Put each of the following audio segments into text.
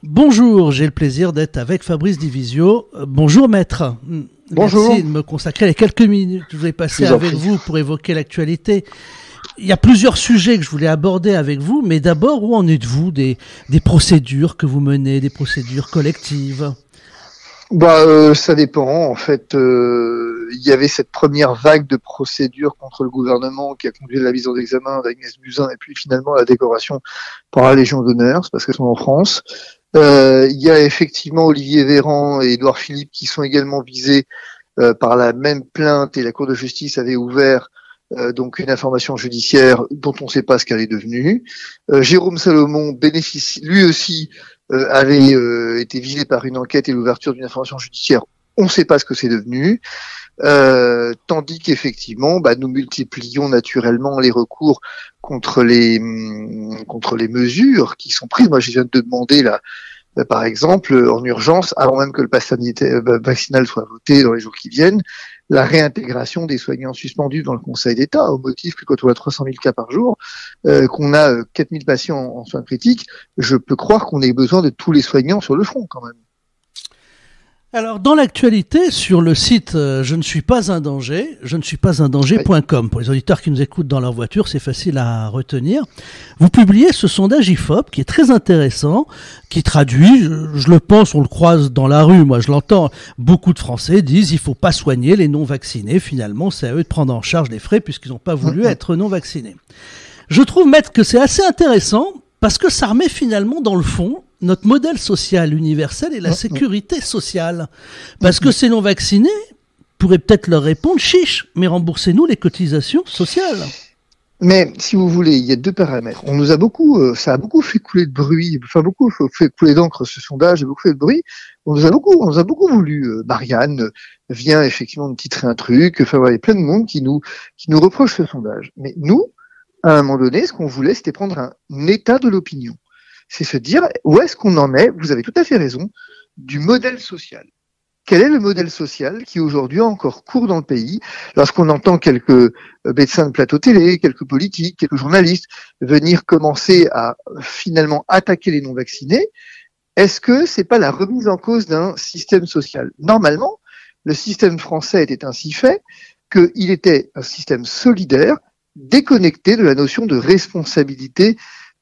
Bonjour, j'ai le plaisir d'être avec Fabrice Divisio. Bonjour maître. Bonjour. Merci de me consacrer les quelques minutes que je vais passer avec vous pour évoquer l'actualité. Il y a plusieurs sujets que je voulais aborder avec vous, mais d'abord, où en êtes-vous des procédures que vous menez, des procédures collectives? Ça dépend. En fait, il y avait cette première vague de procédures contre le gouvernement qui a conduit à la mise en examen d'Agnès Buzyn et puis finalement à la décoration par la Légion d'honneur, c'est parce qu'elles sont en France. Il y a effectivement Olivier Véran et Édouard Philippe qui sont également visés par la même plainte, et la Cour de justice avait ouvert donc une information judiciaire dont on ne sait pas ce qu'elle est devenue. Jérôme Salomon bénéficie lui aussi avait été visé par une enquête et l'ouverture d'une information judiciaire. On ne sait pas ce que c'est devenu. Tandis qu'effectivement, nous multiplions naturellement les recours contre les mesures qui sont prises. Moi, je viens de demander là, par exemple, en urgence, avant même que le pass sanitaire vaccinal soit voté dans les jours qui viennent, la réintégration des soignants suspendus dans le Conseil d'État, au motif que quand on a 300 000 cas par jour, qu'on a 4 000 patients en soins critiques, je peux croire qu'on ait besoin de tous les soignants sur le front quand même. Alors, dans l'actualité, sur le site je ne suis pas un danger, pour les auditeurs qui nous écoutent dans leur voiture, c'est facile à retenir. Vous publiez ce sondage IFOP qui est très intéressant, qui traduit, je le pense, on le croise dans la rue, moi je l'entends, beaucoup de Français disent il faut pas soigner les non-vaccinés, finalement c'est à eux de prendre en charge les frais puisqu'ils n'ont pas voulu être non-vaccinés. Je trouve, maître, que c'est assez intéressant parce que ça remet finalement dans le fond notre modèle social universel et la sécurité sociale. Parce que ces non-vaccinés pourraient peut-être leur répondre, chiche, mais remboursez-nous les cotisations sociales. Mais si vous voulez, il y a deux paramètres. On nous a beaucoup, ça a beaucoup fait couler de bruit, beaucoup fait couler d'encre ce sondage, et beaucoup fait de bruit. On nous a beaucoup voulu. Marianne vient effectivement de titrer un truc. Il y a plein de monde qui nous reproche ce sondage. Mais nous, à un moment donné, ce qu'on voulait, c'était prendre un état de l'opinion. C'est se dire où est-ce qu'on en est, vous avez tout à fait raison, du modèle social. Quel est le modèle social qui aujourd'hui encore court dans le pays lorsqu'on entend quelques médecins de plateau télé, quelques politiques, quelques journalistes venir commencer à finalement attaquer les non-vaccinés? Est-ce que c'est pas la remise en cause d'un système social? Normalement, le système français était ainsi fait qu'il était un système solidaire, déconnecté de la notion de responsabilité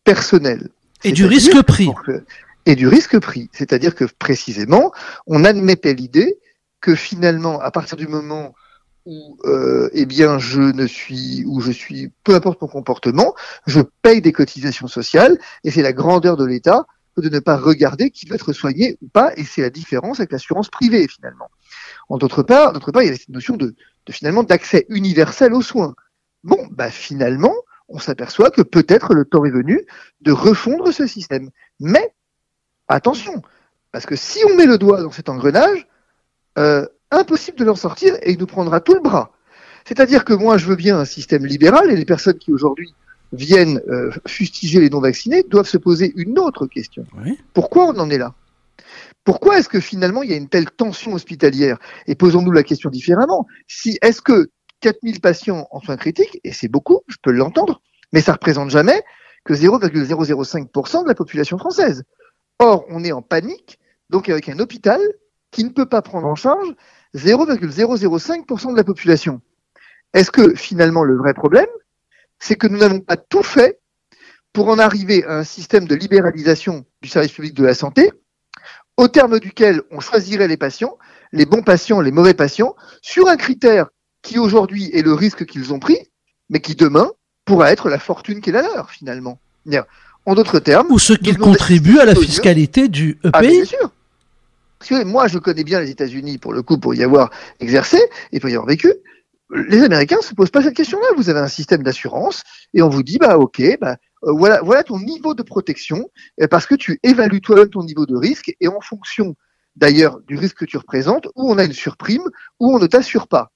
personnelle. Et du risque pris. Et du risque pris. C'est-à-dire que précisément, on admettait l'idée que finalement, à partir du moment où je suis, peu importe mon comportement, je paye des cotisations sociales, et c'est la grandeur de l'État que de ne pas regarder qui doit être soigné ou pas, et c'est la différence avec l'assurance privée finalement. D'autre part, il y a cette notion de finalement d'accès universel aux soins. Finalement, on s'aperçoit que peut-être le temps est venu de refondre ce système. Mais, attention, parce que si on met le doigt dans cet engrenage, impossible de l'en sortir et il nous prendra tout le bras. C'est-à-dire que moi, je veux bien un système libéral et les personnes qui aujourd'hui viennent fustiger les non-vaccinés doivent se poser une autre question. Oui. Pourquoi on en est là ? Pourquoi est-ce que finalement il y a une telle tension hospitalière ? Et posons-nous la question différemment. Est-ce que 4000 patients en soins critiques, et c'est beaucoup, je peux l'entendre, mais ça représente jamais que 0,005% de la population française. Or, on est en panique, donc avec un hôpital qui ne peut pas prendre en charge 0,005% de la population. Est-ce que finalement le vrai problème, c'est que nous n'avons pas tout fait pour en arriver à un système de libéralisation du service public de la santé, au terme duquel on choisirait les patients, les bons patients, les mauvais patients, sur un critère qui aujourd'hui est le risque qu'ils ont pris, mais qui demain pourra être la fortune qui est la leur, finalement. En d'autres termes... Ou ce qu'ils contribuent à la fiscalité du EPI. Ah, bien sûr. Parce que moi, je connais bien les États-Unis, pour le coup, pour y avoir exercé et pour y avoir vécu. Les Américains ne se posent pas cette question-là. Vous avez un système d'assurance et on vous dit, voilà ton niveau de protection, parce que tu évalues toi-même ton niveau de risque, et en fonction, d'ailleurs, du risque que tu représentes, où on a une surprime, où on ne t'assure pas.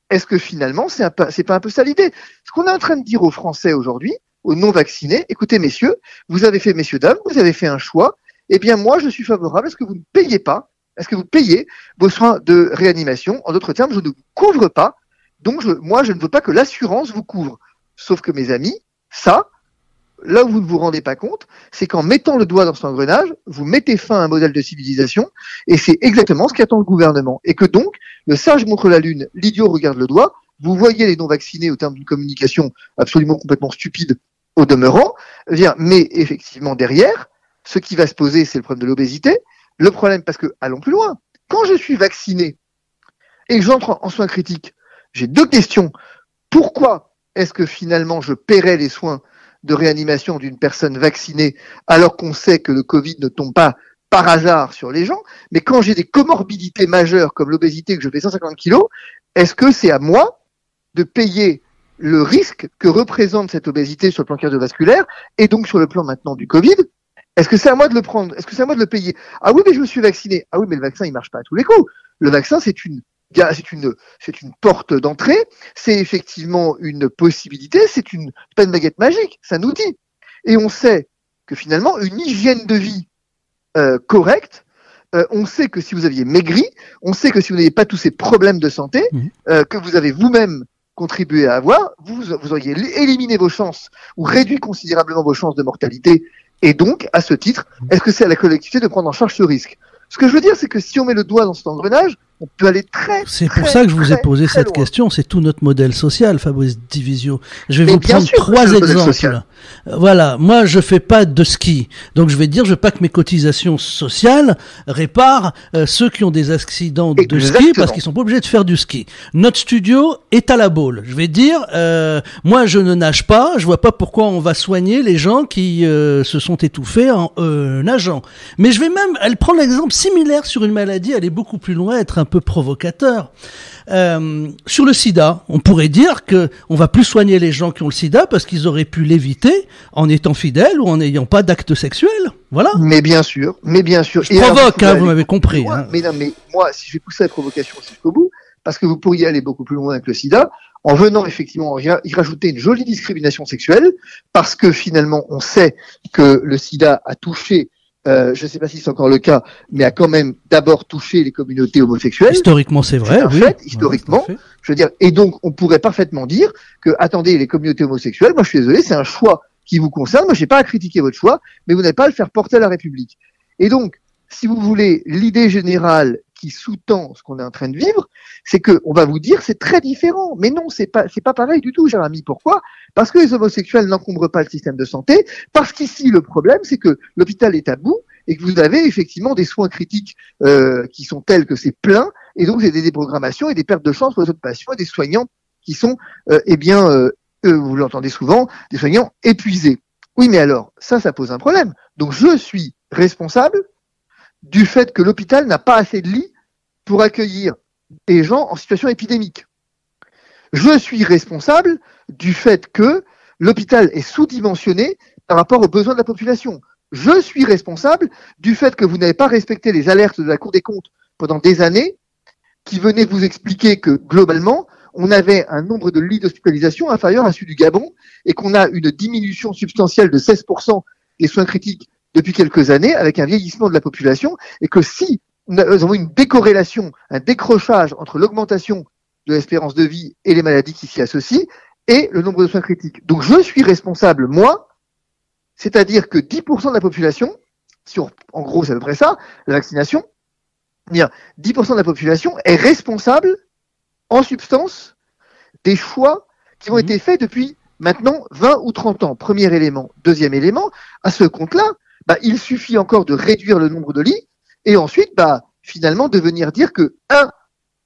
Est-ce que finalement, c'est pas un peu ça l'idée? Ce qu'on est en train de dire aux Français aujourd'hui, aux non-vaccinés, écoutez messieurs, vous avez fait, messieurs, dames, vous avez fait un choix, eh bien moi je suis favorable à ce que vous ne payiez pas, à ce que vous payiez vos soins de réanimation. En d'autres termes, je ne vous couvre pas, donc moi je ne veux pas que l'assurance vous couvre. Sauf que mes amis, ça, là où vous ne vous rendez pas compte, c'est qu'en mettant le doigt dans cet engrenage, vous mettez fin à un modèle de civilisation, et c'est exactement ce qu'attend le gouvernement. Et que donc, le sage montre la lune, l'idiot regarde le doigt, vous voyez les non-vaccinés au terme d'une communication absolument complètement stupide au demeurant, mais effectivement derrière, ce qui va se poser, c'est le problème de l'obésité. Le problème, parce que, allons plus loin, quand je suis vacciné et que j'entre en soins critiques, j'ai deux questions. Pourquoi est-ce que finalement je paierais les soins de réanimation d'une personne vaccinée alors qu'on sait que le Covid ne tombe pas par hasard sur les gens? Mais quand j'ai des comorbidités majeures comme l'obésité, que je fais 150 kilos, est-ce que c'est à moi de payer le risque que représente cette obésité sur le plan cardiovasculaire et donc sur le plan maintenant du Covid? Est-ce que c'est à moi de le prendre? Est-ce que c'est à moi de le payer? Ah oui, mais je me suis vacciné. Ah oui, mais le vaccin, il marche pas à tous les coups. Le vaccin, c'est une porte d'entrée, c'est effectivement une possibilité, c'est pas une baguette magique, c'est un outil. Et on sait que finalement, une hygiène de vie correcte, on sait que si vous aviez maigri, on sait que si vous n'avez pas tous ces problèmes de santé, que vous avez vous-même contribué à avoir, vous auriez éliminé vos chances ou réduit considérablement vos chances de mortalité. Et donc, à ce titre, est-ce que c'est à la collectivité de prendre en charge ce risque? Ce que je veux dire, c'est que si on met le doigt dans cet engrenage, on peut aller C'est pour ça que je vous ai posé cette question. C'est tout notre modèle social, Fabrice Divisio. Je vais vous prendre trois exemples. Voilà. Moi, je fais pas de ski. Donc, je vais dire, je veux pas que mes cotisations sociales réparent ceux qui ont des accidents de ski parce qu'ils sont pas obligés de faire du ski. Notre studio est à la Baule. Je vais dire, moi, je ne nage pas. Je vois pas pourquoi on va soigner les gens qui se sont étouffés en nageant. Mais je vais même, elle prend l'exemple similaire sur une maladie, elle est beaucoup plus loin, être un peu provocateur. Sur le sida, on pourrait dire que on va plus soigner les gens qui ont le sida parce qu'ils auraient pu l'éviter en étant fidèles ou en n'ayant pas d'actes sexuels. Voilà. Mais bien sûr. Je provoque, vous m'avez compris. Mais non, mais moi, si je vais pousser la provocation jusqu'au bout, parce que vous pourriez aller beaucoup plus loin avec le sida, en venant effectivement y rajouter une jolie discrimination sexuelle, parce que finalement, on sait que le sida a touché je ne sais pas si c'est encore le cas, mais a quand même d'abord touché les communautés homosexuelles. Historiquement, c'est vrai. En fait, historiquement, je veux dire, et donc on pourrait parfaitement dire que, attendez, les communautés homosexuelles, moi je suis désolé, c'est un choix qui vous concerne. Moi, j'ai pas à critiquer votre choix, mais vous n'avez pas à le faire porter à la République. Et donc, si vous voulez, l'idée générale qui sous-tend ce qu'on est en train de vivre, c'est que on va vous dire c'est très différent. Mais non, c'est pas pareil du tout, cher ami. Pourquoi? Parce que les homosexuels n'encombrent pas le système de santé. Parce qu'ici, le problème, c'est que l'hôpital est à bout et que vous avez effectivement des soins critiques qui sont tels que c'est plein. Et donc, c'est des déprogrammations et des pertes de chance pour les autres patients et des soignants qui sont, vous l'entendez souvent, des soignants épuisés. Oui, mais alors, ça pose un problème. Donc, je suis responsable du fait que l'hôpital n'a pas assez de lits pour accueillir des gens en situation épidémique. Je suis responsable du fait que l'hôpital est sous-dimensionné par rapport aux besoins de la population. Je suis responsable du fait que vous n'avez pas respecté les alertes de la Cour des comptes pendant des années qui venaient vous expliquer que globalement, on avait un nombre de lits d'hospitalisation inférieur à celui du Gabon et qu'on a une diminution substantielle de 16% des soins critiques depuis quelques années avec un vieillissement de la population et que si nous avons une décorrélation, un décrochage entre l'augmentation de l'espérance de vie et les maladies qui s'y associent et le nombre de soins critiques. Donc je suis responsable, moi, c'est-à-dire que 10% de la population, en gros c'est à peu près ça, la vaccination, 10% de la population est responsable en substance des choix qui ont été faits depuis maintenant 20 ou 30 ans. Premier élément. Deuxième élément, à ce compte-là, il suffit encore de réduire le nombre de lits et ensuite, finalement, de venir dire que,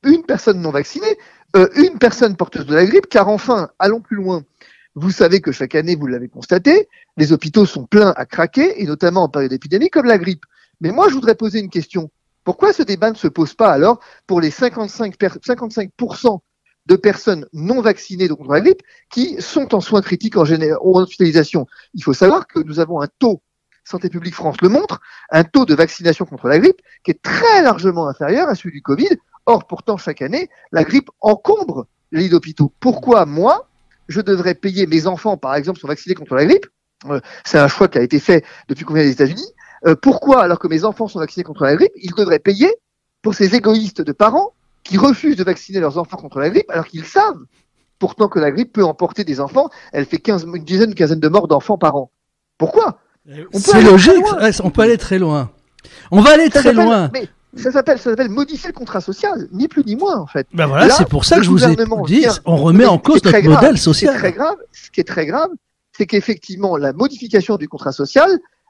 une personne non vaccinée, une personne porteuse de la grippe, car enfin, allons plus loin. Vous savez que chaque année, vous l'avez constaté, les hôpitaux sont pleins à craquer, et notamment en période d'épidémie, comme la grippe. Mais moi, je voudrais poser une question. Pourquoi ce débat ne se pose pas alors pour les 55% de personnes non vaccinées contre la grippe qui sont en soins critiques en hospitalisation? Il faut savoir que nous avons un taux, Santé publique France le montre, un taux de vaccination contre la grippe qui est très largement inférieur à celui du Covid. Or, pourtant, chaque année, la grippe encombre les lits d'hôpitaux. Pourquoi, moi, je devrais payer mes enfants, par exemple, sont vaccinés contre la grippe? C'est un choix qui a été fait depuis qu'on vient des États-Unis. Pourquoi, alors que mes enfants sont vaccinés contre la grippe, ils devraient payer pour ces égoïstes de parents qui refusent de vacciner leurs enfants contre la grippe, alors qu'ils savent pourtant que la grippe peut emporter des enfants. Elle fait une quinzaine de morts d'enfants par an. Pourquoi? C'est logique, on peut aller très loin. On va aller très loin. Mais ça s'appelle modifier le contrat social, ni plus ni moins en fait. Ben voilà, c'est pour ça que je vous ai dit, on remet en cause notre modèle social. Ce qui est très grave, c'est qu'effectivement la modification du contrat social,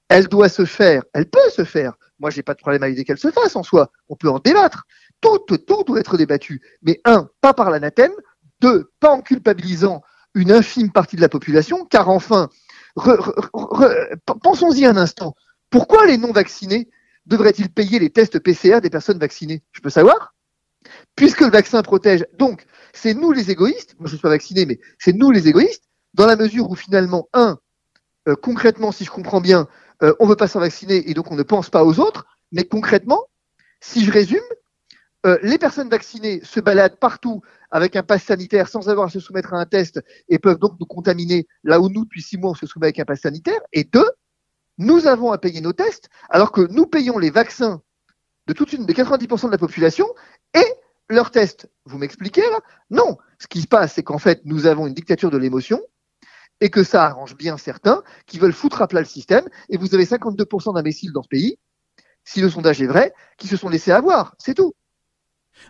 elle doit se faire, elle peut se faire. Moi, j'ai pas de problème à l'idée qu'elle se fasse en soi. On peut en débattre. Tout doit être débattu. Mais pas par l'anathème. 2, pas en culpabilisant une infime partie de la population, car enfin, pensons-y un instant. Pourquoi les non-vaccinés devraient-ils payer les tests PCR des personnes vaccinées? Je peux savoir? Puisque le vaccin protège. Donc, c'est nous les égoïstes. Moi, je ne suis pas vacciné, mais c'est nous les égoïstes, dans la mesure où finalement, concrètement, si je comprends bien, on ne veut pas se faire vacciner et donc on ne pense pas aux autres. Mais concrètement, si je résume, les personnes vaccinées se baladent partout avec un pass sanitaire sans avoir à se soumettre à un test et peuvent donc nous contaminer là où nous, depuis 6 mois, on se soumet avec un pass sanitaire. Et 2, nous avons à payer nos tests alors que nous payons les vaccins de 90% de la population et leurs tests. Vous m'expliquez là? Non. Ce qui se passe, c'est qu'en fait, nous avons une dictature de l'émotion et que ça arrange bien certains qui veulent foutre à plat le système. Et vous avez 52% d'imbéciles dans ce pays, si le sondage est vrai, qui se sont laissés avoir. C'est tout.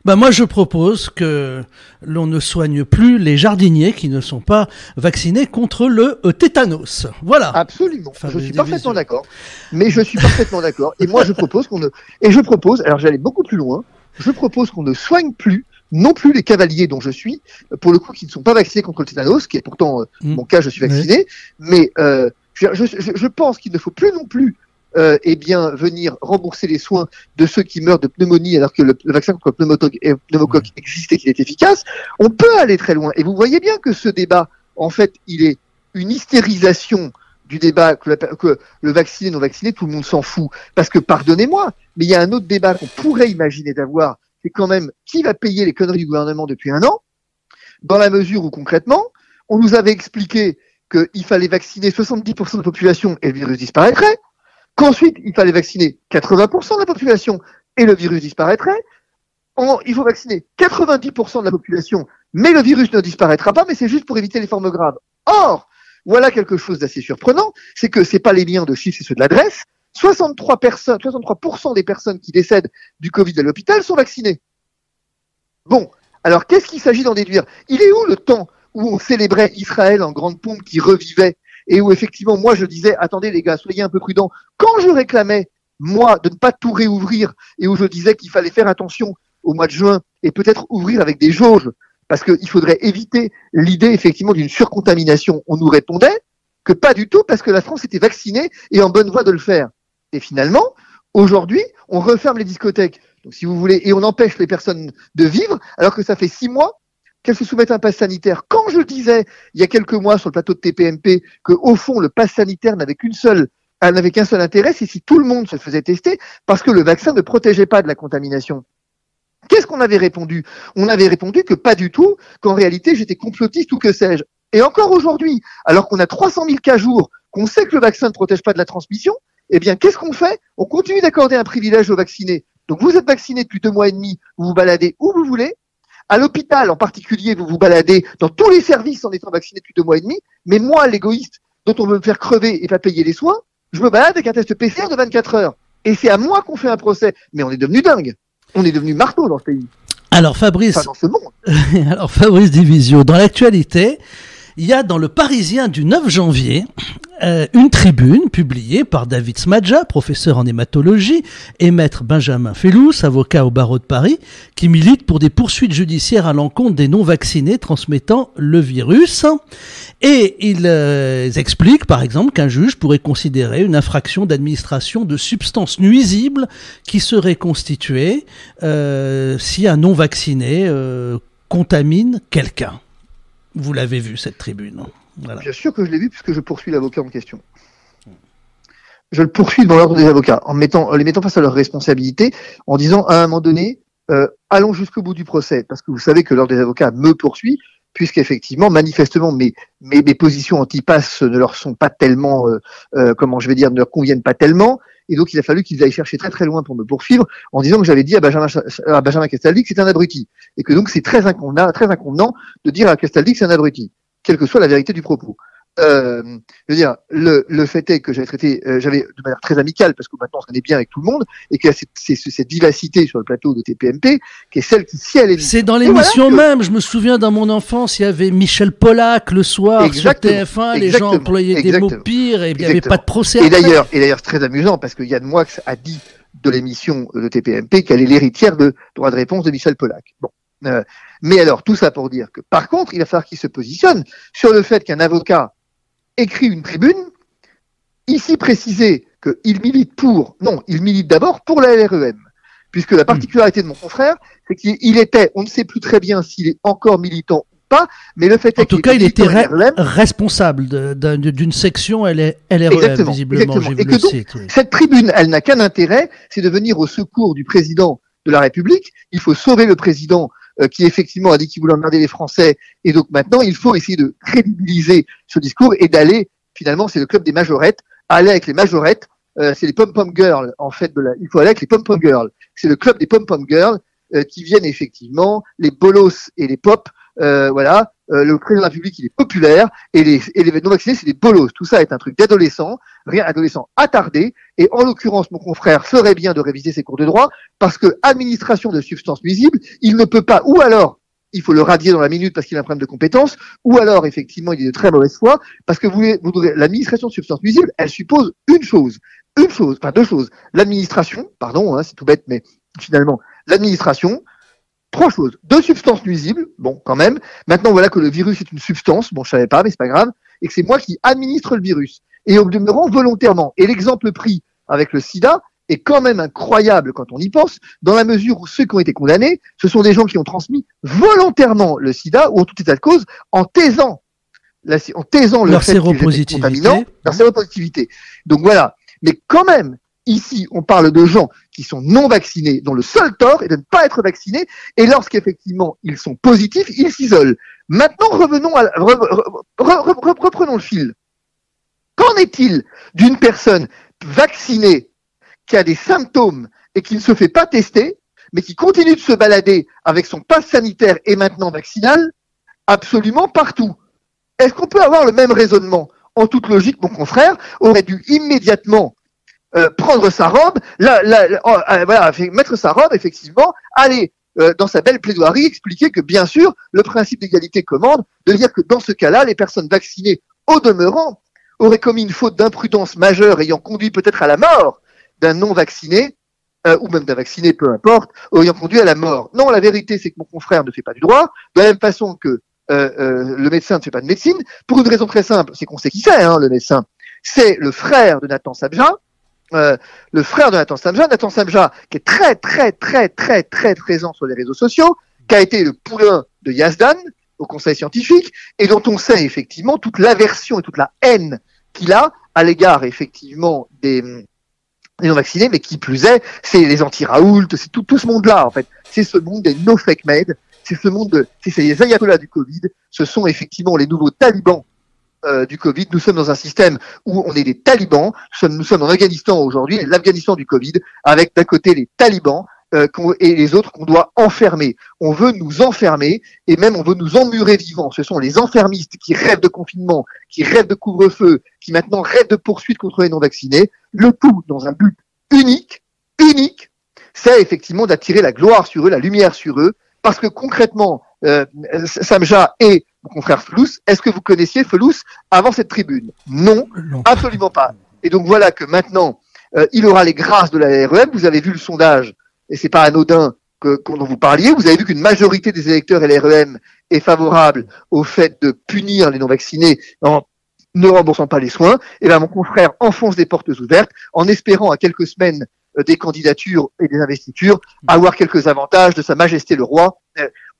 Ben moi, je propose que l'on ne soigne plus les jardiniers qui ne sont pas vaccinés contre le tétanos. Voilà. Absolument. Je suis parfaitement d'accord. Mais je suis parfaitement d'accord. Et moi, je propose alors j'allais beaucoup plus loin, je propose qu'on ne soigne plus, non plus les cavaliers dont je suis, pour le coup, qui ne sont pas vaccinés contre le tétanos, qui est pourtant mon cas, je suis vacciné. Mais je pense qu'il ne faut plus non plus venir rembourser les soins de ceux qui meurent de pneumonie alors que le vaccin contre le pneumocoque existe et qu'il est efficace. On peut aller très loin. Et vous voyez bien que ce débat, en fait, il est une hystérisation du débat que le vacciné, non vacciné, tout le monde s'en fout. Parce que, pardonnez-moi, mais il y a un autre débat qu'on pourrait imaginer d'avoir, c'est quand même qui va payer les conneries du gouvernement depuis 1 an, dans la mesure où, concrètement, on nous avait expliqué qu'il fallait vacciner 70% de la population et le virus disparaîtrait, qu'ensuite, il fallait vacciner 80% de la population et le virus disparaîtrait. Il faut vacciner 90% de la population, mais le virus ne disparaîtra pas, mais c'est juste pour éviter les formes graves. Or, voilà quelque chose d'assez surprenant, c'est que c'est pas les liens de chiffres, c'est ceux de l'adresse. 63% des personnes qui décèdent du Covid à l'hôpital sont vaccinées. Bon, alors qu'est-ce qu'il s'agit d'en déduire? Il est où le temps où on célébrait Israël en grande pompe qui revivait et où effectivement, moi, je disais, attendez les gars, soyez un peu prudents. Quand je réclamais, moi, de ne pas tout réouvrir et où je disais qu'il fallait faire attention au mois de juin et peut-être ouvrir avec des jauges, parce qu'il faudrait éviter l'idée, effectivement, d'une surcontamination, on nous répondait que pas du tout, parce que la France était vaccinée et en bonne voie de le faire. Et finalement, aujourd'hui, on referme les discothèques, donc si vous voulez, et on empêche les personnes de vivre, alors que ça fait 6 mois qu'elles se soumettent à un pass sanitaire. Quand je disais, il y a quelques mois sur le plateau de TPMP, que au fond, le pass sanitaire n'avait qu'un seul intérêt, c'est si tout le monde se faisait tester, parce que le vaccin ne protégeait pas de la contamination. Qu'est-ce qu'on avait répondu? On avait répondu que pas du tout, qu'en réalité, j'étais complotiste ou que sais-je. Et encore aujourd'hui, alors qu'on a 300 000 cas jour, qu'on sait que le vaccin ne protège pas de la transmission, eh bien, qu'est-ce qu'on fait? On continue d'accorder un privilège aux vaccinés. Donc, vous êtes vacciné depuis 2 mois et demi, vous vous baladez où vous voulez. À l'hôpital, en particulier, vous vous baladez dans tous les services en étant vacciné depuis 2 mois et demi. Mais moi, l'égoïste, dont on veut me faire crever et pas payer les soins, je me balade avec un test PCR de 24 heures. Et c'est à moi qu'on fait un procès. Mais on est devenu dingue. On est devenu marteau dans ce pays. Alors, Fabrice. Enfin, dans ce monde. Alors, Fabrice Divisio, dans l'actualité, il y a dans le Parisien du 9 janvier une tribune publiée par David Smadja, professeur en hématologie, et maître Benjamin Fellous, avocat au barreau de Paris, qui milite pour des poursuites judiciaires à l'encontre des non-vaccinés transmettant le virus. Et ils expliquent, par exemple, qu'un juge pourrait considérer une infraction d'administration de substances nuisibles qui serait constituée si un non-vacciné contamine quelqu'un. Vous l'avez vu, cette tribune. Voilà. Bien sûr que je l'ai vu, puisque je poursuis l'avocat en question. Je le poursuis devant l'ordre des avocats, en les mettant face à leurs responsabilités, en disant à un moment donné, allons jusqu'au bout du procès, parce que vous savez que l'ordre des avocats me poursuit, puisqu'effectivement, manifestement, mes positions anti-pass ne leur sont pas tellement, ne leur conviennent pas tellement, et donc il a fallu qu'ils aillent chercher très très loin pour me poursuivre, en disant que j'avais dit à Benjamin Castaldi que c'est un abruti, et que donc c'est très inconvenant de dire à Castaldi que c'est un abruti, quelle que soit la vérité du propos. je veux dire, le fait est que j'avais traité, j'avais de manière très amicale, parce que maintenant on se connaît bien avec tout le monde, et qu'il y a cette vivacité sur le plateau de TPMP, qui est celle qui, si elle est... C'est dans l'émission même, je me souviens dans mon enfance, il y avait Michel Pollack le soir sur TF1, les gens employaient des mots pires, et il n'y avait pas de procès. Et d'ailleurs, c'est très amusant, parce que Yann Moix a dit de l'émission de TPMP qu'elle est l'héritière de droit de réponse de Michel Pollack. Bon. Mais alors, tout ça pour dire que, par contre, il va falloir qu'il se positionne sur le fait qu'un avocat écrit une tribune, ici préciser qu'il milite il milite d'abord pour la LREM, puisque la particularité de mon confrère, c'est qu'il était, on ne sait plus très bien s'il est encore militant ou pas, mais le fait est qu'il était responsable d'une section LREM, visiblement, j'ai vu le site. Oui. Cette tribune, elle n'a qu'un intérêt, c'est de venir au secours du président de la République. Il faut sauver le président qui effectivement a dit qu'il voulait emmerder les Français, et donc maintenant il faut essayer de crédibiliser ce discours et d'aller, finalement c'est le club des majorettes, aller avec les majorettes, c'est les pom-pom girls en fait, il faut aller avec les pom-pom girls, c'est le club des pom-pom girls qui viennent effectivement, les bolos et les pop, le président de la République il est populaire, et les non vaccinés c'est des bolos, tout ça est un truc d'adolescent, adolescent attardé, et en l'occurrence mon confrère ferait bien de réviser ses cours de droit, parce que administration de substances nuisibles, il ne peut pas, ou alors il faut le radier dans la minute parce qu'il a un problème de compétence, ou alors effectivement il est de très mauvaise foi, parce que l'administration de substances nuisibles, elle suppose deux choses, l'administration, c'est tout bête, mais finalement l'administration, trois choses, 2 substances nuisibles, bon quand même, maintenant voilà que le virus est une substance, bon je savais pas mais c'est pas grave, et que c'est moi qui administre le virus, et au demeurant volontairement, et l'exemple pris avec le sida est quand même incroyable quand on y pense, dans la mesure où ceux qui ont été condamnés, ce sont des gens qui ont transmis volontairement le sida, ou en tout état de cause, en taisant le fait qu'ils étaient contaminants, leur séropositivité. Donc voilà, mais quand même, ici, on parle de gens qui sont non vaccinés, dont le seul tort est de ne pas être vaccinés, et lorsqu'effectivement ils sont positifs, ils s'isolent. Maintenant, reprenons le fil. Qu'en est-il d'une personne vaccinée qui a des symptômes et qui ne se fait pas tester, mais qui continue de se balader avec son passe sanitaire et maintenant vaccinal, absolument partout? Est-ce qu'on peut avoir le même raisonnement? En toute logique, mon confrère aurait dû immédiatement prendre sa robe, mettre sa robe, effectivement, aller dans sa belle plaidoirie, expliquer que bien sûr, le principe d'égalité commande, de dire que dans ce cas-là, les personnes vaccinées, au demeurant, auraient commis une faute d'imprudence majeure ayant conduit peut-être à la mort d'un non-vacciné, ou même d'un vacciné, peu importe, ayant conduit à la mort. Non, la vérité, c'est que mon confrère ne fait pas du droit, de la même façon que le médecin ne fait pas de médecine, pour une raison très simple, c'est qu'on sait qui c'est, le médecin. C'est le frère de Nathan Samja, Nathan Samja, qui est très, très, très, très, très présent sur les réseaux sociaux, qui a été le poulain de Yazdan au conseil scientifique, et dont on sait effectivement toute l'aversion et toute la haine qu'il a à l'égard effectivement des non-vaccinés, mais qui plus est, c'est les anti-Raoult, c'est tout ce monde-là, en fait. C'est ce monde des no-fake med, c'est les ayatollahs du Covid, ce sont effectivement les nouveaux talibans du Covid. Nous sommes dans un système où on est des talibans, nous sommes en Afghanistan aujourd'hui, l'Afghanistan du Covid, avec d'un côté les talibans et les autres qu'on doit enfermer. On veut nous enfermer et même on veut nous emmurer vivants. Ce sont les enfermistes qui rêvent de confinement, qui rêvent de couvre-feu, qui maintenant rêvent de poursuites contre les non-vaccinés, le tout dans un but unique, c'est effectivement d'attirer la gloire sur eux, la lumière sur eux, parce que concrètement, Samja et mon confrère Felous, est-ce que vous connaissiez Felous avant cette tribune? Non, absolument pas. Et donc voilà que maintenant, il aura les grâces de la LREM. Vous avez vu le sondage, et c'est pas anodin dont vous parliez. Vous avez vu qu'une majorité des électeurs LREM est favorable au fait de punir les non-vaccinés en ne remboursant pas les soins. Et là, mon confrère enfonce des portes ouvertes en espérant à quelques semaines des candidatures et des investitures avoir quelques avantages de Sa Majesté le Roi.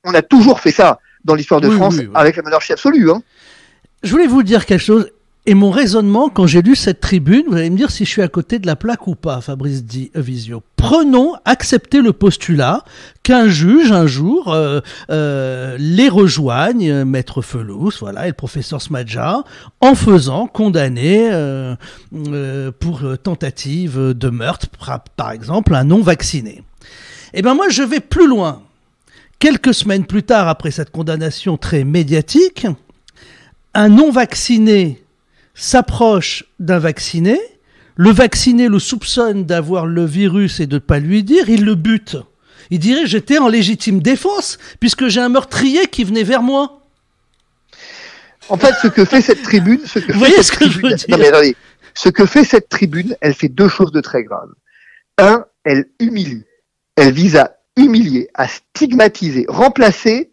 On a toujours fait ça dans l'histoire de France avec la monarchie absolue. Je voulais vous dire quelque chose. Et mon raisonnement, quand j'ai lu cette tribune, vous allez me dire si je suis à côté de la plaque ou pas, Fabrice Visio. Acceptez le postulat qu'un juge, un jour, les rejoigne, Maître Felous, et le professeur Smadja, en faisant condamner pour tentative de meurtre, par exemple, un non-vacciné. Eh ben moi, je vais plus loin. Quelques semaines plus tard, après cette condamnation très médiatique, un non-vacciné s'approche d'un vacciné, le vacciné le soupçonne d'avoir le virus et de ne pas lui dire, il le bute. Il dirait j'étais en légitime défense puisque j'ai un meurtrier qui venait vers moi. En fait, ce que fait cette tribune, vous voyez ce que je veux dire ? Non mais attendez, ce que fait cette tribune, elle fait deux choses de très graves. Un, elle humilie. Elle vise à humilier, à stigmatiser, remplacer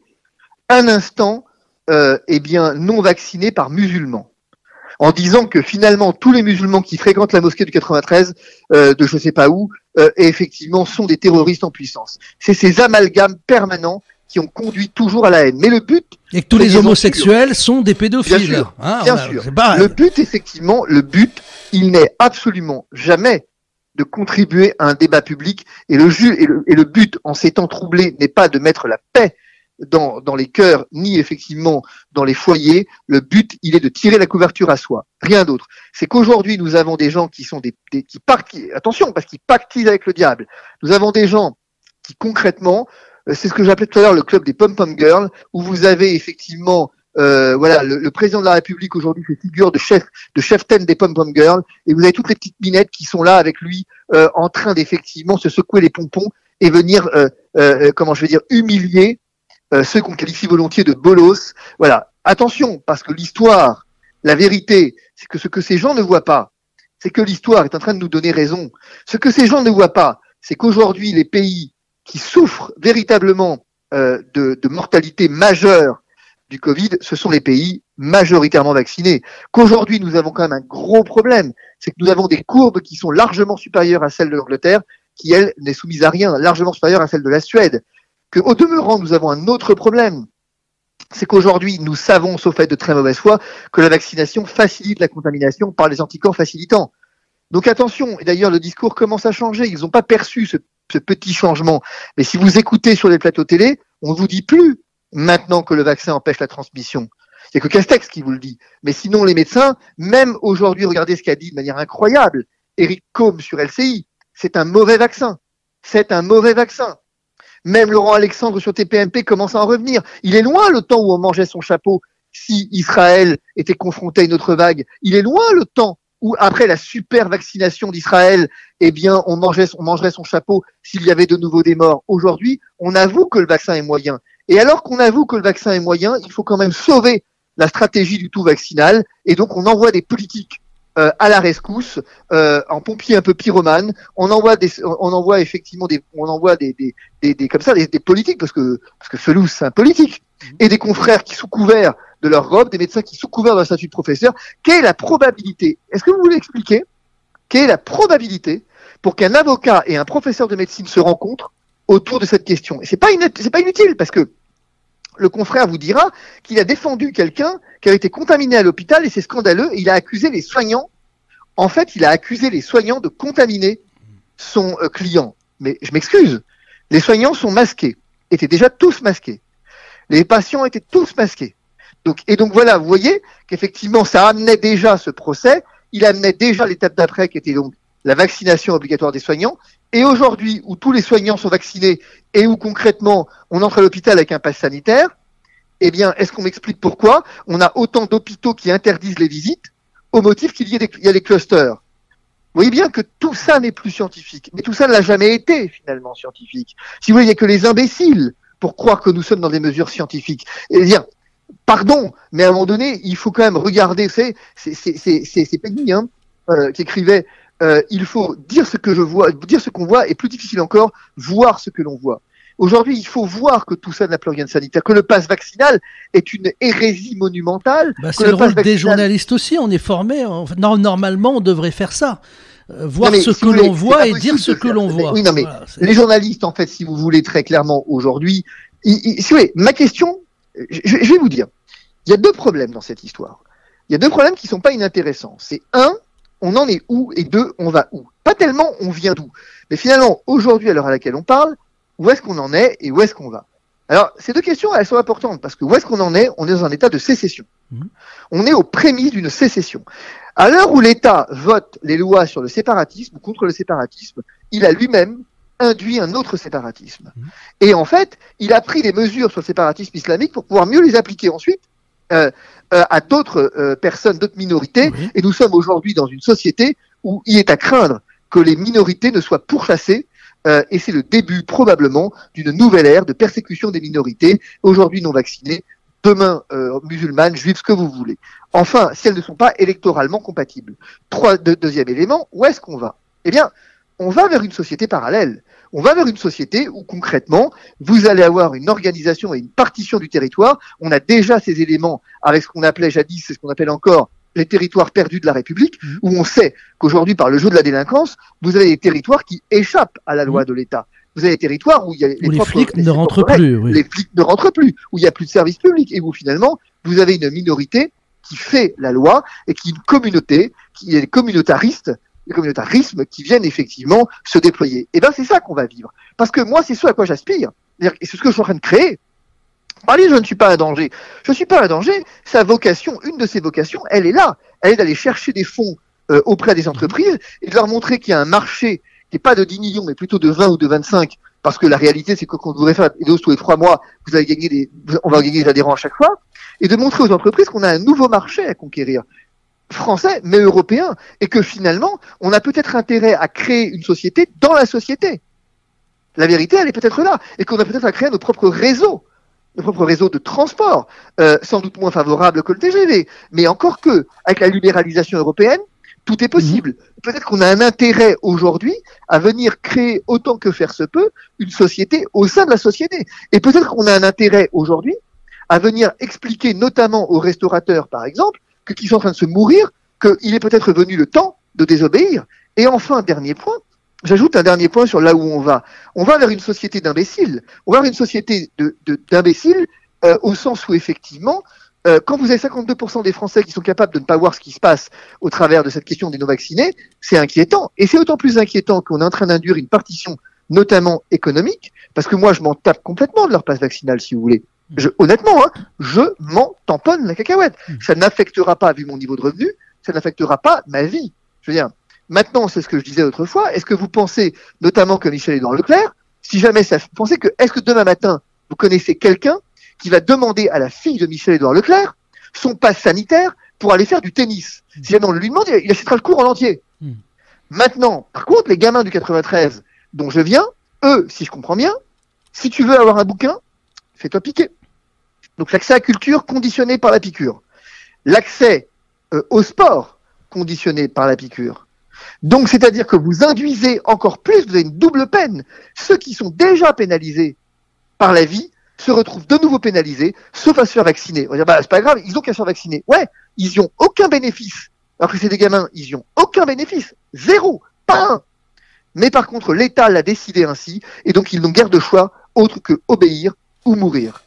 un instant, non vaccinés par musulmans. En disant que finalement tous les musulmans qui fréquentent la mosquée du 93 de je sais pas où, effectivement sont des terroristes en puissance. C'est ces amalgames permanents qui ont conduit toujours à la haine. Mais le but... Et que tous les homosexuels sont des pédophiles. Bien sûr, hein, bien sûr. Le but, effectivement, il n'est absolument jamais de contribuer à un débat public. Et le but, en ces temps troublés, n'est pas de mettre la paix dans les cœurs, ni effectivement dans les foyers. Le but, il est de tirer la couverture à soi. Rien d'autre. C'est qu'aujourd'hui, nous avons des gens qui sont attention, parce qu'ils pactisent avec le diable. Nous avons des gens qui, concrètement, c'est ce que j'appelais tout à l'heure le club des pom-pom girls, où vous avez effectivement, le président de la République aujourd'hui fait figure de chef-ten des pom-pom girls, et vous avez toutes les petites minettes qui sont là avec lui, en train d'effectivement se secouer les pompons et venir, humilier ceux qu'on qualifie volontiers de bolos. Voilà. Attention, parce que l'histoire, la vérité, c'est que ce que ces gens ne voient pas, c'est que l'histoire est en train de nous donner raison. Ce que ces gens ne voient pas, c'est qu'aujourd'hui, les pays qui souffrent véritablement de mortalité majeure du Covid, ce sont les pays majoritairement vaccinés. Qu'aujourd'hui, nous avons quand même un gros problème, c'est que nous avons des courbes qui sont largement supérieures à celles de l'Angleterre, qui, elle, n'est soumise à rien, largement supérieure à celle de la Suède. Qu'au demeurant, nous avons un autre problème, c'est qu'aujourd'hui, nous savons, sauf être de très mauvaise foi, que la vaccination facilite la contamination par les anticorps facilitants. Donc attention, et d'ailleurs le discours commence à changer, ils n'ont pas perçu ce petit changement. Mais si vous écoutez sur les plateaux télé, on ne vous dit plus maintenant que le vaccin empêche la transmission. C'est que Castex qui vous le dit. Mais sinon, les médecins, même aujourd'hui, regardez ce qu'a dit de manière incroyable Éric Côme sur LCI, c'est un mauvais vaccin. C'est un mauvais vaccin. Même Laurent Alexandre sur TPMP commence à en revenir. Il est loin le temps où on mangeait son chapeau si Israël était confronté à une autre vague. Il est loin le temps où, après la super vaccination d'Israël, on mangerait son chapeau s'il y avait de nouveau des morts. Aujourd'hui, on avoue que le vaccin est moyen. Et alors qu'on avoue que le vaccin est moyen, il faut quand même sauver la stratégie du tout vaccinal. Et donc, on envoie des politiques à la rescousse, en pompier un peu pyromane. On envoie des politiques parce que Felous c'est un politique, et des confrères qui sous couvert de leur robe, des médecins qui sous couvert de leur statut de professeur. Quelle est la probabilité? Est-ce que vous voulez expliquer quelle est la probabilité pour qu'un avocat et un professeur de médecine se rencontrent autour de cette question? Et c'est pas inutile parce que le confrère vous dira qu'il a défendu quelqu'un qui a été contaminé à l'hôpital et c'est scandaleux, et il a accusé les soignants. En fait, il a accusé les soignants de contaminer son client. Mais je m'excuse, les soignants sont masqués, étaient déjà tous masqués. Les patients étaient tous masqués. Donc voilà, vous voyez qu'effectivement, ça amenait déjà ce procès, il amenait déjà l'étape d'après qui était donc la vaccination obligatoire des soignants. Et aujourd'hui, où tous les soignants sont vaccinés et où concrètement on entre à l'hôpital avec un pass sanitaire, est-ce qu'on m'explique pourquoi on a autant d'hôpitaux qui interdisent les visites au motif qu'il y a des clusters? Vous voyez bien que tout ça n'est plus scientifique. Mais tout ça ne l'a jamais été finalement scientifique. Si vous voulez, il n'y a que les imbéciles pour croire que nous sommes dans des mesures scientifiques. Et dire, pardon, mais à un moment donné, il faut quand même regarder, c'est Peggy qui écrivait il faut dire ce que je vois, dire ce qu'on voit, et plus difficile encore, voir ce que l'on voit. Aujourd'hui, il faut voir que tout ça n'a plus rien de sanitaire, que le pass vaccinal est une hérésie monumentale. C'est le rôle des journalistes aussi, on est formés, normalement on devrait faire ça. Voir ce que l'on voit et dire ce que l'on voit. Oui, non, mais voilà, les journalistes, en fait, si vous voulez très clairement aujourd'hui, si vous voulez, ma question, je vais vous dire, il y a deux problèmes dans cette histoire. Il y a deux problèmes qui sont pas inintéressants. C'est un, on en est où, et deux, on va où. Pas tellement on vient d'où, mais finalement, aujourd'hui, à l'heure à laquelle on parle, où est-ce qu'on en est et où est-ce qu'on va? Alors, ces deux questions, elles sont importantes, parce que où est-ce qu'on en est? On est dans un état de sécession. On est aux prémices d'une sécession. À l'heure où l'État vote les lois sur le séparatisme, ou contre le séparatisme, il a lui-même induit un autre séparatisme. Et en fait, il a pris des mesures sur le séparatisme islamique pour pouvoir mieux les appliquer ensuite à d'autres personnes, d'autres minorités. Oui. Et nous sommes aujourd'hui dans une société où il est à craindre que les minorités ne soient pourchassées. Et c'est le début probablement d'une nouvelle ère de persécution des minorités, aujourd'hui non vaccinées, demain musulmanes, juives, ce que vous voulez. Enfin, si elles ne sont pas électoralement compatibles. Deuxième élément, où est-ce qu'on va? Eh bien, on va vers une société parallèle. On va vers une société où concrètement, vous allez avoir une organisation et une partition du territoire. On a déjà ces éléments avec ce qu'on appelait jadis, c'est ce qu'on appelle encore les territoires perdus de la République, où on sait qu'aujourd'hui, par le jeu de la délinquance, vous avez des territoires qui échappent à la loi de l'État. Vous avez des territoires où il y a les flics ne rentrent plus. Oui. Les flics ne rentrent plus, où il n'y a plus de services publics, et où finalement, vous avez une minorité qui fait la loi et qui est une communauté, qui est communautariste, les communautarismes qui viennent effectivement se déployer. Et ben c'est ça qu'on va vivre. Parce que moi, c'est ce à quoi j'aspire. Et c'est ce que je suis en train de créer. Allez, je ne suis pas un danger. Je ne suis pas un danger. Sa vocation, une de ses vocations, elle est là. Elle est d'aller chercher des fonds auprès des entreprises et de leur montrer qu'il y a un marché qui n'est pas de 10 millions, mais plutôt de 20 ou de 25. Parce que la réalité, c'est que quand vous voudrez faire une dose tous les 3 mois, vous allez gagner on va gagner des adhérents à chaque fois. Et de montrer aux entreprises qu'on a un nouveau marché à conquérir. Français, mais européen, et que finalement, on a peut-être intérêt à créer une société dans la société. La vérité, elle est peut-être là, et qu'on a peut-être à créer nos propres réseaux de transport, sans doute moins favorables que le TGV, mais encore que, avec la libéralisation européenne, tout est possible. Peut-être qu'on a un intérêt aujourd'hui à venir créer, autant que faire se peut, une société au sein de la société. Et peut-être qu'on a un intérêt aujourd'hui à venir expliquer, notamment aux restaurateurs, par exemple, qui sont en train de se mourir, qu'il est peut-être venu le temps de désobéir. Et enfin, dernier point, j'ajoute un dernier point sur là où on va. On va vers une société d'imbéciles. On va vers une société d'imbéciles au sens où, effectivement, quand vous avez 52% des Français qui sont capables de ne pas voir ce qui se passe au travers de cette question des non-vaccinés, c'est inquiétant. Et c'est d'autant plus inquiétant qu'on est en train d'induire une partition, notamment économique, parce que moi, je m'en tape complètement de leur passe vaccinale, si vous voulez. Honnêtement, je m'en tamponne la cacahuète. Ça n'affectera pas, vu mon niveau de revenu, ça n'affectera pas ma vie. Je veux dire, maintenant, c'est ce que je disais autrefois. Est-ce que vous pensez, notamment que Michel-Édouard Leclerc, si jamais ça, vous pensez que, est-ce que demain matin, vous connaissez quelqu'un qui va demander à la fille de Michel-Édouard Leclerc son passe sanitaire pour aller faire du tennis? Si jamais on lui demande, il achètera le cours en entier. Maintenant, par contre, les gamins du 93 dont je viens, eux, si je comprends bien, si tu veux avoir un bouquin, fais-toi piquer. Donc l'accès à la culture conditionné par la piqûre. L'accès au sport conditionné par la piqûre. Donc c'est-à-dire que vous induisez encore plus, vous avez une double peine. Ceux qui sont déjà pénalisés par la vie se retrouvent de nouveau pénalisés, sauf à se faire vacciner. On va dire, bah c'est pas grave, ils ont qu'à se faire vacciner. Ouais, ils y ont aucun bénéfice. Alors que c'est des gamins, ils y ont aucun bénéfice. Zéro, pas un. Mais par contre, l'État l'a décidé ainsi, et donc ils n'ont guère de choix autre que obéir ou mourir.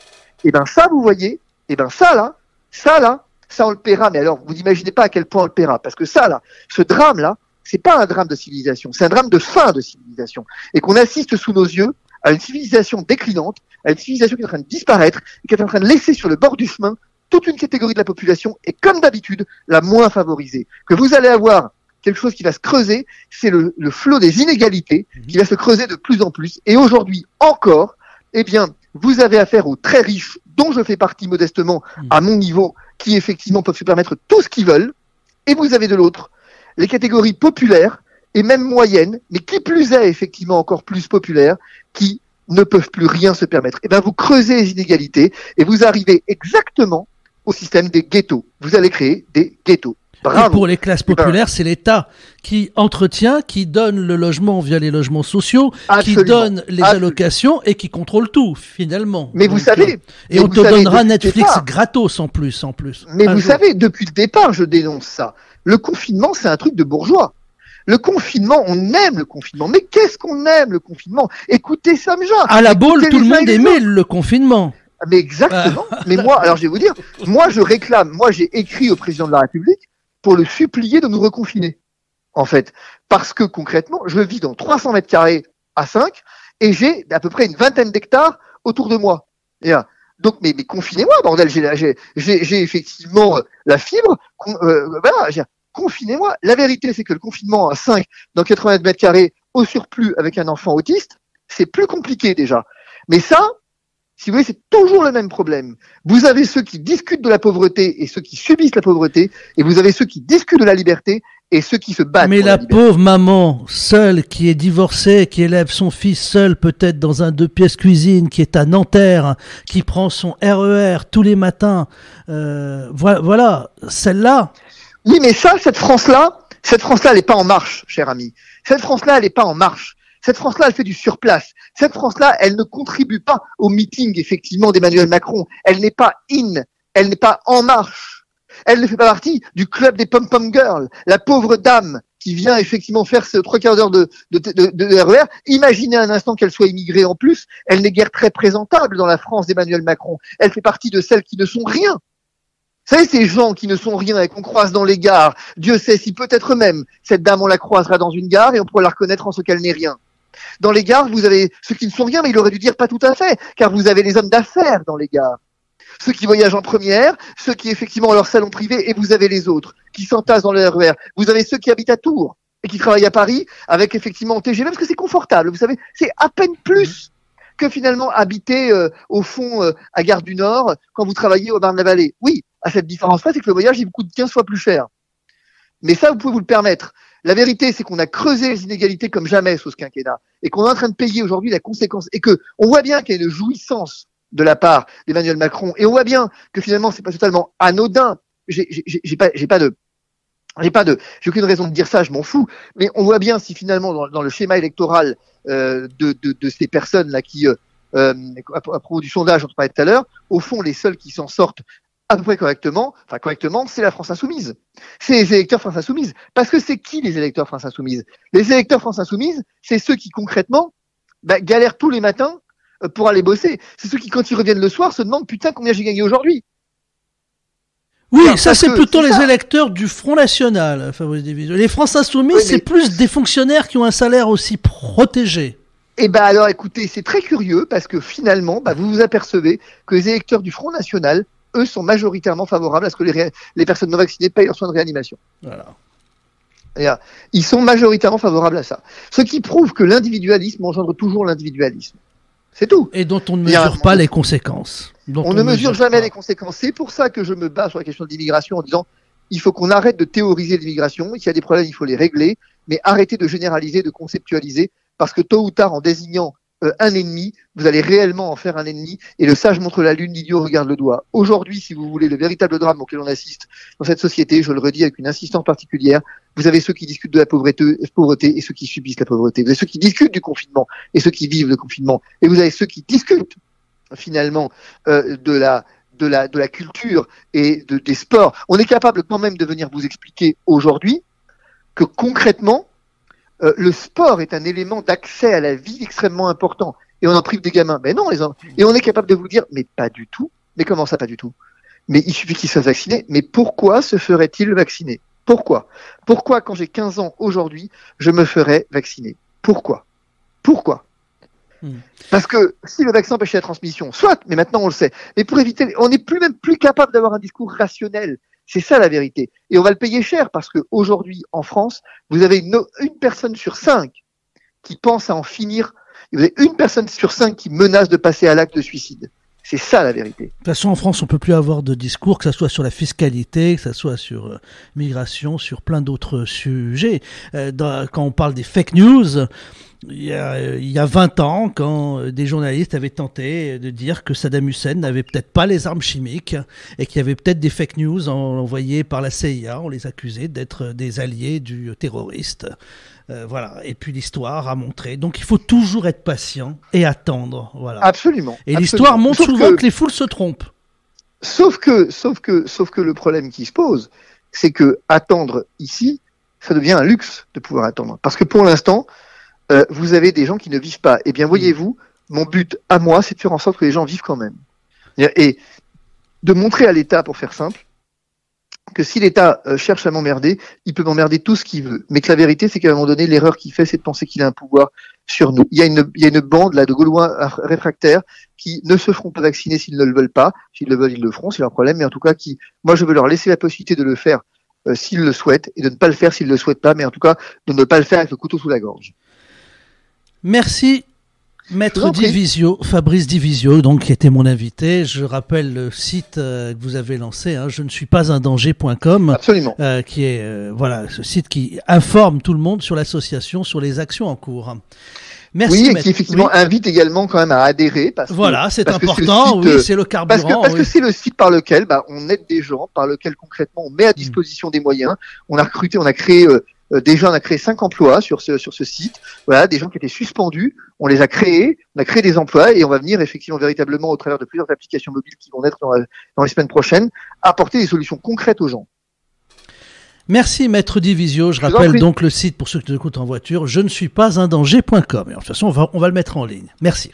Et ben ça, vous voyez, et ben ça là, ça on le paiera. Mais alors, vous n'imaginez pas à quel point on le paiera, parce que ça là, ce drame là, c'est pas un drame de civilisation, c'est un drame de fin de civilisation, et qu'on assiste sous nos yeux à une civilisation déclinante, à une civilisation qui est en train de disparaître et qui est en train de laisser sur le bord du chemin toute une catégorie de la population, et comme d'habitude, la moins favorisée. Que vous allez avoir quelque chose qui va se creuser, c'est le flot des inégalités qui va se creuser de plus en plus. Et aujourd'hui encore, eh bien, vous avez affaire aux très riches, dont je fais partie modestement à mon niveau, qui effectivement peuvent se permettre tout ce qu'ils veulent. Et vous avez de l'autre les catégories populaires et même moyennes, mais qui plus est effectivement encore plus populaires, qui ne peuvent plus rien se permettre. Eh bien, vous creusez les inégalités et vous arrivez exactement au système des ghettos. Vous allez créer des ghettos. Bravo. Et pour les classes populaires, c'est l'État qui entretient, qui donne le logement via les logements sociaux, qui donne les allocations et qui contrôle tout, finalement. Mais vous savez... Et on te donnera Netflix gratos en plus. Mais vous savez, depuis le départ, je dénonce ça. Le confinement, c'est un truc de bourgeois. Le confinement, on aime le confinement. Mais qu'est-ce qu'on aime, le confinement? Écoutez Samja. À la Baule, tout le monde aimait le confinement. Mais exactement. Mais moi, alors je vais vous dire, moi je réclame, moi j'ai écrit au président de la République pour le supplier de nous reconfiner, en fait. Parce que concrètement, je vis dans 300 mètres carrés à 5 et j'ai à peu près une vingtaine d'hectares autour de moi. Et, donc, mais confinez-moi, bordel, j'ai effectivement la fibre, voilà, confinez-moi. La vérité, c'est que le confinement à 5 dans 80 mètres carrés au surplus avec un enfant autiste, c'est plus compliqué déjà. Mais ça, Si vous voulez, c'est toujours le même problème. Vous avez ceux qui discutent de la pauvreté et ceux qui subissent la pauvreté, et vous avez ceux qui discutent de la liberté et ceux qui se battent. Mais pour la liberté. pauvre maman, seule, qui est divorcée, qui élève son fils seul, peut-être dans un 2 pièces cuisine, qui est à Nanterre, qui prend son RER tous les matins, voilà, celle-là. Oui, mais cette France-là, elle n'est pas en marche, cher ami. Cette France-là, elle n'est pas en marche. Cette France-là, elle fait du surplace. Cette France-là, elle ne contribue pas au meeting, effectivement, d'Emmanuel Macron. Elle n'est pas elle n'est pas en marche. Elle ne fait pas partie du club des pom-pom girls. La pauvre dame qui vient effectivement faire ce 3/4 d'heure de RER. Imaginez un instant qu'elle soit immigrée en plus. Elle n'est guère très présentable dans la France d'Emmanuel Macron. Elle fait partie de celles qui ne sont rien. Vous savez, ces gens qui ne sont rien et qu'on croise dans les gares, Dieu sait si peut-être même cette dame, on la croisera dans une gare et on pourra la reconnaître en ce qu'elle n'est rien. Dans les gares, vous avez ceux qui ne sont rien, mais il aurait dû dire pas tout à fait, car vous avez les hommes d'affaires dans les gares. Ceux qui voyagent en première, ceux qui effectivement ont leur salon privé, et vous avez les autres qui s'entassent dans le RER. Vous avez ceux qui habitent à Tours et qui travaillent à Paris avec effectivement TGV, parce que c'est confortable. Vous savez, c'est à peine plus que finalement habiter au fond à Gare du Nord quand vous travaillez au Marne-la-Vallée. Oui, à cette différence-là, c'est que le voyage il vous coûte 15 fois plus cher. Mais ça, vous pouvez vous le permettre. La vérité, c'est qu'on a creusé les inégalités comme jamais sous ce quinquennat et qu'on est en train de payer aujourd'hui la conséquence et que on voit bien qu'il y a une jouissance de la part d'Emmanuel Macron et on voit bien que finalement c'est pas totalement anodin. J'ai aucune raison de dire ça, je m'en fous. Mais on voit bien si finalement dans le schéma électoral de ces personnes là qui à propos du sondage dont on parlait tout à l'heure, au fond les seuls qui s'en sortent à peu près correctement, c'est la France Insoumise. C'est les électeurs France Insoumise. Parce que c'est qui les électeurs France Insoumise? Les électeurs France Insoumise, c'est ceux qui concrètement galèrent tous les matins pour aller bosser. C'est ceux qui, quand ils reviennent le soir, se demandent putain combien j'ai gagné aujourd'hui. Oui, alors, ça c'est plutôt les électeurs du Front National, Fabrice Divisio. Les France Insoumises, c'est plus des fonctionnaires qui ont un salaire aussi protégé. Eh ben alors écoutez, c'est très curieux parce que finalement, vous vous apercevez que les électeurs du Front National, eux, sont majoritairement favorables à ce que les personnes non vaccinées payent leurs soins de réanimation. Voilà. Ils sont majoritairement favorables à ça. Ce qui prouve que l'individualisme engendre toujours l'individualisme. C'est tout. Et dont on ne mesure pas les conséquences. On ne mesure jamais les conséquences. C'est pour ça que je me bats sur la question de l'immigration en disant il faut qu'on arrête de théoriser l'immigration. S'il y a des problèmes, il faut les régler, mais arrêter de généraliser, de conceptualiser, parce que tôt ou tard, en désignant un ennemi, vous allez réellement en faire un ennemi, et le sage montre la lune, l'idiot regarde le doigt. Aujourd'hui, si vous voulez, le véritable drame auquel on assiste dans cette société, je le redis avec une insistance particulière, vous avez ceux qui discutent de la pauvreté et ceux qui subissent la pauvreté. Vous avez ceux qui discutent du confinement et ceux qui vivent le confinement. Et vous avez ceux qui discutent finalement de la culture et des sports. On est capable quand même de venir vous expliquer aujourd'hui que concrètement, le sport est un élément d'accès à la vie extrêmement important. Et on en prive des gamins. Mais non, et on est capable de vous dire, mais pas du tout. Mais comment ça, pas du tout? Mais il suffit qu'ils soient vaccinés. Mais pourquoi se ferait-il vacciner? Pourquoi? Pourquoi, quand j'ai 15 ans aujourd'hui, je me ferais vacciner? Pourquoi? Parce que si le vaccin empêchait la transmission, soit, mais maintenant on le sait, mais pour éviter, on n'est même plus capable d'avoir un discours rationnel. C'est ça la vérité. Et on va le payer cher parce que aujourd'hui en France, vous avez une personne sur 5 qui pense à en finir. Et vous avez une personne sur 5 qui menace de passer à l'acte de suicide. C'est ça la vérité. De toute façon, en France, on peut plus avoir de discours, que ça soit sur la fiscalité, que ça soit sur migration, sur plein d'autres sujets. Quand on parle des fake news, il y a 20 ans, quand des journalistes avaient tenté de dire que Saddam Hussein n'avait peut-être pas les armes chimiques et qu'il y avait peut-être des fake news envoyées par la CIA, on les accusait d'être des alliés du terroriste. Voilà. Et puis l'histoire a montré. Donc il faut toujours être patient et attendre. Voilà. Absolument. Et l'histoire montre souvent que les foules se trompent. Sauf que le problème qui se pose, c'est que attendre ici, ça devient un luxe de pouvoir attendre. Parce que pour l'instant, vous avez des gens qui ne vivent pas. Eh bien, voyez-vous, mon but à moi, c'est de faire en sorte que les gens vivent quand même. Et de montrer à l'État, pour faire simple, que si l'État cherche à m'emmerder, il peut m'emmerder tout ce qu'il veut. Mais que la vérité, c'est qu'à un moment donné, l'erreur qu'il fait, c'est de penser qu'il a un pouvoir sur nous. Il y a une bande là de Gaulois réfractaires qui ne se feront pas vacciner s'ils ne le veulent pas. S'ils le veulent, ils le feront, c'est leur problème. Mais en tout cas, moi, je veux leur laisser la possibilité de le faire s'ils le souhaitent et de ne pas le faire s'ils ne le souhaitent pas. Mais en tout cas, de ne pas le faire avec le couteau sous la gorge. Merci Maître Divisio, Fabrice Divisio, donc qui était mon invité. Je rappelle le site que vous avez lancé, je ne suis pas un danger.com. Absolument. Qui est voilà ce site qui informe tout le monde sur l'association, sur les actions en cours. Merci. Oui, et qui effectivement invite également quand même à adhérer. Voilà, c'est important. Oui, c'est le carburant. Parce que c'est le site par lequel on aide des gens, par lequel concrètement on met à disposition des moyens. On a créé déjà, on a créé 5 emplois sur ce site. Voilà, des gens qui étaient suspendus. On les a créés. On a créé des emplois et on va venir effectivement véritablement au travers de plusieurs applications mobiles qui vont naître dans les semaines prochaines, apporter des solutions concrètes aux gens. Merci Maître Divisio. Je rappelle donc le site pour ceux qui nous écoutent en voiture, je ne suis pas un danger.com. Et de toute façon, on va le mettre en ligne. Merci.